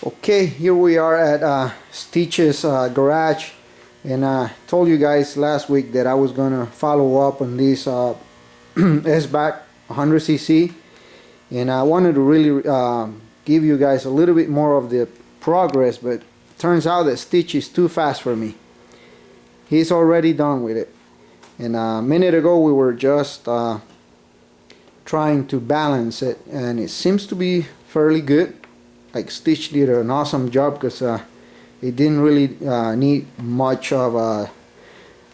Okay, here we are at Stitch's garage, and I told you guys last week that I was gonna follow up on this Sbach 100cc, and I wanted to really give you guys a little bit more of the progress, but it turns out that Stitch is too fast for me. He's already done with it, and a minute ago we were just trying to balance it, and it seems to be fairly good. Like, Stitch did an awesome job because it didn't really need much of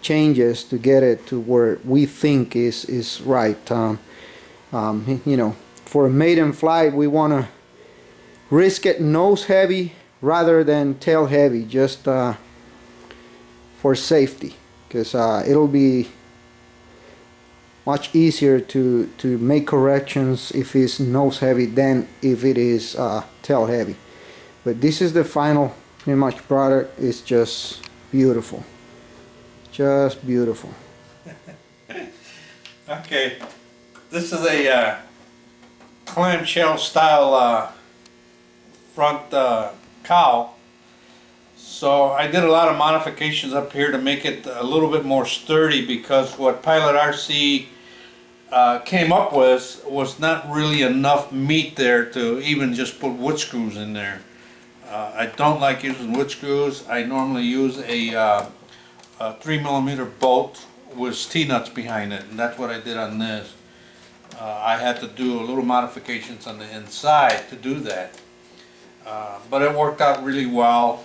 changes to get it to where we think is right. You know, for a maiden flight we want to risk it nose heavy rather than tail heavy, just for safety, because it'll be much easier to make corrections if it's nose heavy than if it is tail heavy. But this is the final pretty much product. It's just beautiful, just beautiful. Okay, this is a clamshell style front cowl. So I did a lot of modifications up here to make it a little bit more sturdy, because what Pilot RC came up with was not really enough meat there to even just put wood screws in there. I don't like using wood screws. I normally use a 3mm bolt with T-nuts behind it, and that's what I did on this. I had to do a little modifications on the inside to do that, but it worked out really well.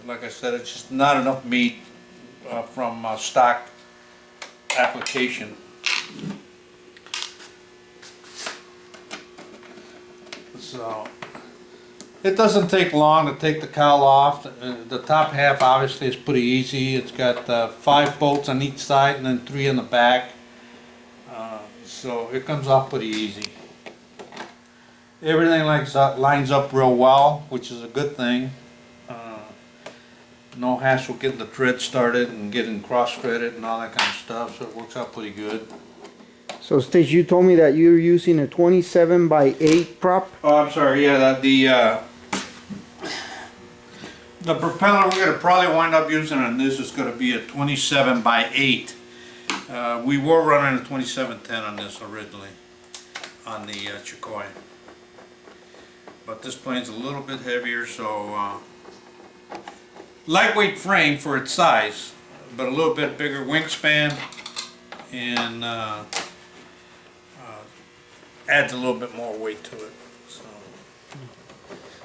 Like I said, it's just not enough meat from stock application. So it doesn't take long to take the cowl off. The top half obviously is pretty easy. It's got 5 bolts on each side and then 3 in the back. So it comes off pretty easy. Everything lines up real well, which is a good thing. No hassle getting the thread started and getting cross-threaded and all that kind of stuff, so it works out pretty good. So Stitch, you told me that you're using a 27x8 prop? Oh, I'm sorry, yeah, the propeller we're going to probably wind up using on this is going to be a 27x8. We were running a 2710 on this originally, on the Chicoi. But this plane's a little bit heavier, so lightweight frame for its size, but a little bit bigger wingspan, and adds a little bit more weight to it.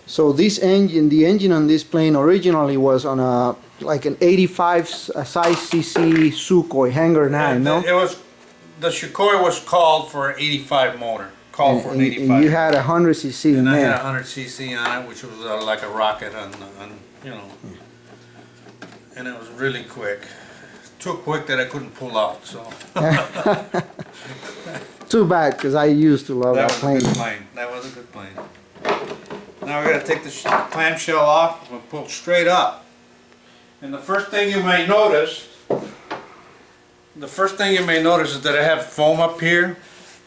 So this engine, the engine on this plane originally was on a like an 85 size cc Sukhoi Hangar 9, no? It was, the Chicoi was called for an 85 motor, for an 85. And you had 100cc in there. And I had 100cc on it, which was like a rocket on you know. And it was really quick. Too quick that I couldn't pull out, so. Too bad, because I used to love that plane. That was a good plane. That was a good plane. Now we're going to take the clamshell off and pull straight up. And the first thing you may notice is that I have foam up here.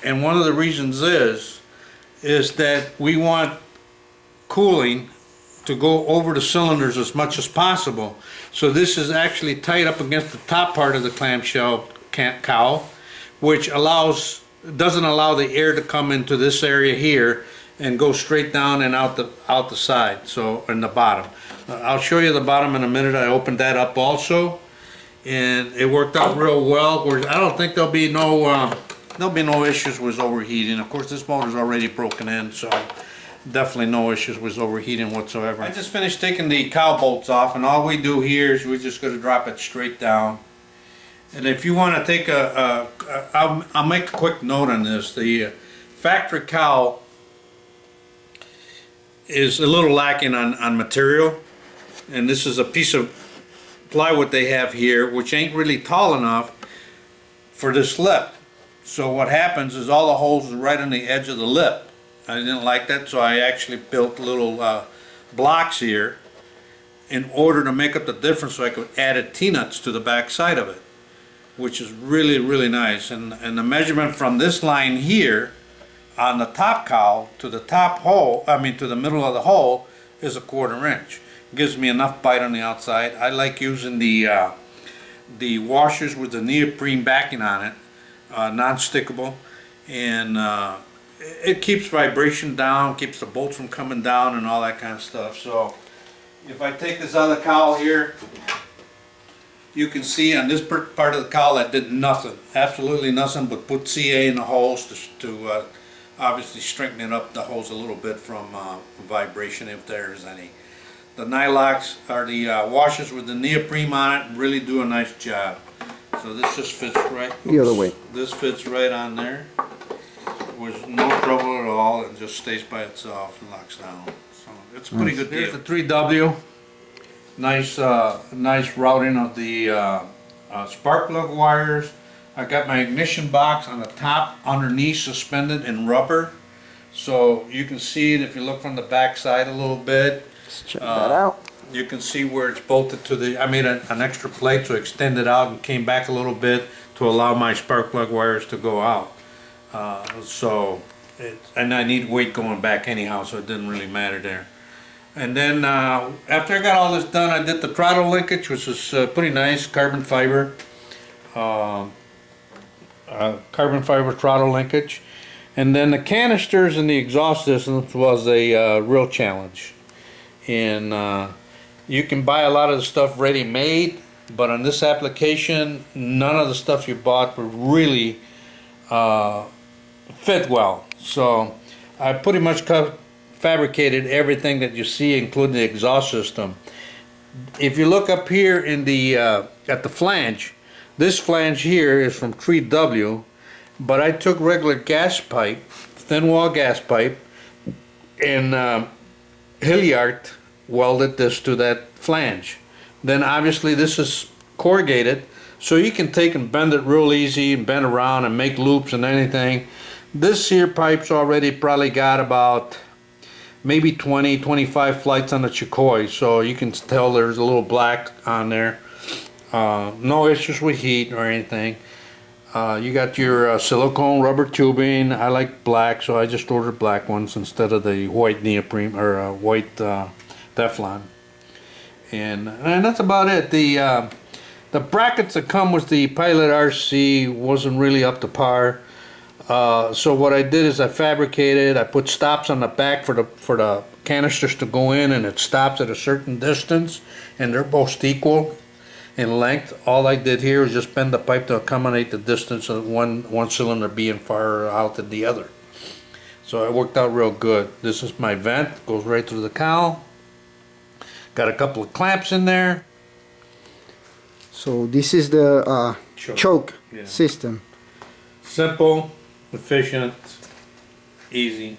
And one of the reasons is that we want cooling to go over the cylinders as much as possible. So this is actually tight up against the top part of the clamshell cowl, which doesn't allow the air to come into this area here and go straight down and out the side, so in the bottom. I'll show you the bottom in a minute. I opened that up also, and it worked out real well. I don't think there'll be no issues with overheating. Of course, this motor's already broken in, so definitely no issues with overheating whatsoever. I just finished taking the cowl bolts off, and all we do here is we're just going to drop it straight down. And if you want to take I'll make a quick note on this. The factory cowl is a little lacking on material, and this is a piece of plywood they have here, which ain't really tall enough for this lip. So what happens is all the holes are right on the edge of the lip. I didn't like that, so I actually built little blocks here in order to make up the difference, so I could add T-nuts to the back side of it, which is really, really nice. And the measurement from this line here on the top cowl to the top hole, to the middle of the hole, is a 1/4 inch. Gives me enough bite on the outside. I like using the washers with the neoprene backing on it, non-stickable, and it keeps vibration down, keeps the bolts from coming down and all that kind of stuff. So if I take this other cowl here, you can see on this part of the cowl I did nothing, absolutely nothing, but put CA in the holes to obviously strengthen it up the hose a little bit from vibration if there's any. The Nylox are the washers with the neoprene on it, really do a nice job. So this just fits right. The other way. This fits right on there. With no trouble at all. It just stays by itself and locks down. So it's a pretty good deal. Here's the 3W. Nice, nice routing of the spark plug wires. I got my ignition box on the top, underneath, suspended in rubber. So you can see it if you look from the back side a little bit. Let's check that out. You can see where it's bolted to the, I made an extra plate to extend it out and came back a little bit to allow my spark plug wires to go out. And I need weight going back anyhow, so it didn't really matter there. And then after I got all this done, I did the Prado linkage, which is pretty nice, carbon fiber. Carbon fiber throttle linkage. And then the canisters and the exhaust systems was a real challenge. And you can buy a lot of the stuff ready made, but on this application none of the stuff you bought would really fit well. So I pretty much fabricated everything that you see, including the exhaust system. If you look up here in the at the flange, this flange here is from 3W, but I took regular gas pipe, thin wall gas pipe, and Hilliard welded this to that flange. Then obviously this is corrugated, so you can take and bend it real easy and bend around and make loops and anything. This here pipe's already probably got about maybe 20-25 flights on the Chicoy, so you can tell there's a little black on there. No issues with heat or anything. You got your silicone rubber tubing. I like black, so I just ordered black ones instead of the white neoprene or white Teflon. And that's about it. The brackets that come with the Pilot RC wasn't really up to par. So what I did is I fabricated. I put stops on the back for the canisters to go in, and it stops at a certain distance, and they're both equal in length. All I did here is just bend the pipe to accommodate the distance of one cylinder being farther out than the other. So it worked out real good. This is my vent, goes right through the cowl. Got a couple of clamps in there. So this is the choke system. Simple, efficient, easy.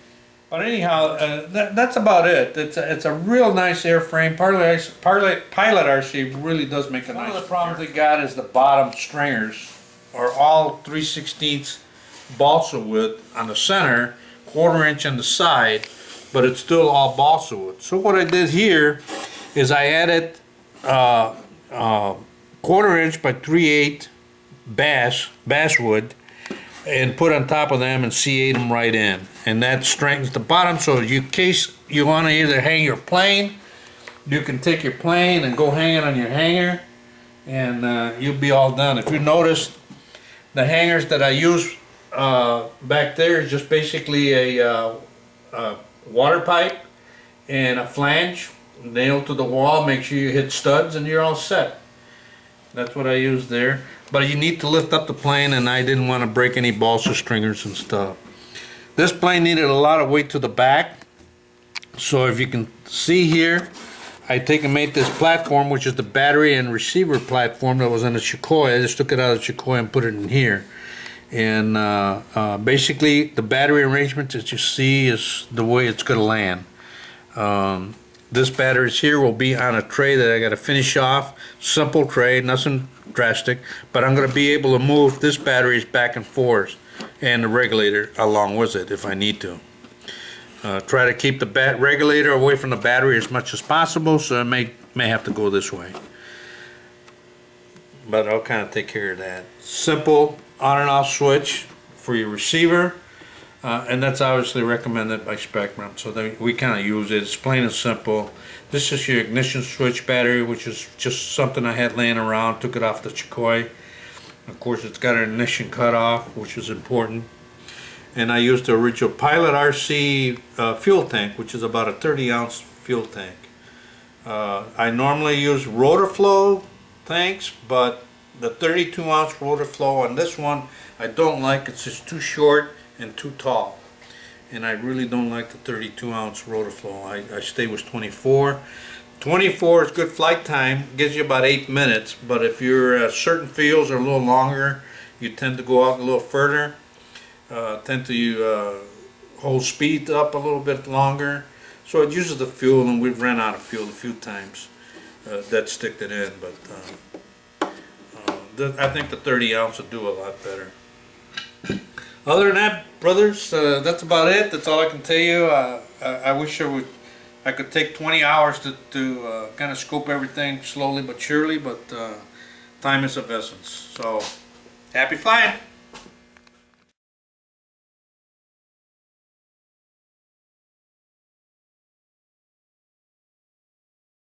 But anyhow, that's about it. It's a real nice airframe. Pilot RC really does make a nice. One of the problems they got is the bottom stringers are all 3/16 balsa wood on the center, 1/4 inch on the side, but it's still all balsa wood. So what I did here is I added 1/4 inch by 3/8 basswood and put on top of them and C8 them right in, and that strengthens the bottom. So in case you want to either hang your plane, you can take your plane and go hang it on your hanger, and you'll be all done. If you notice, the hangers that I use back there is just basically a water pipe and a flange nailed to the wall. Make sure you hit studs and you're all set. That's what I use there. But you need to lift up the plane, and I didn't want to break any balsa stringers and stuff. This plane needed a lot of weight to the back. So if you can see here, I take and made this platform, which is the battery and receiver platform that was in the Chicoy. I just took it out of the Chicoy and put it in here. And basically the battery arrangement that you see is the way it's going to land. This batteries here will be on a tray that I got to finish off. Simple tray, nothing drastic, but I'm going to be able to move this batteries back and forth and the regulator along with it if I need to. Try to keep the regulator away from the battery as much as possible, so I may have to go this way. But I'll kind of take care of that. Simple on and off switch for your receiver. And that's obviously recommended by Spectrum, so we kind of use it. It's plain and simple. This is your ignition switch battery, which is just something I had laying around, took it off the Chicoi. Of course, it's got an ignition cutoff, which is important. And I used the original Pilot RC fuel tank, which is about a 30-ounce fuel tank. I normally use Rotaflow tanks, but the 32-ounce Rotaflow on this one I don't like. It's just too short and too tall, and I really don't like the 32-ounce Rotaflow. I stay with 24. 24 is good flight time, gives you about 8 minutes, but if your certain fields are a little longer, you tend to go out a little further, tend to hold speed up a little bit longer. So it uses the fuel, and we've ran out of fuel a few times that sticked it in, but I think the 30-ounce would do a lot better. Other than that, brothers, that's about it. That's all I can tell you. I wish I could take 20 hours to kind of scope everything slowly but surely, but time is of essence. So, happy flying!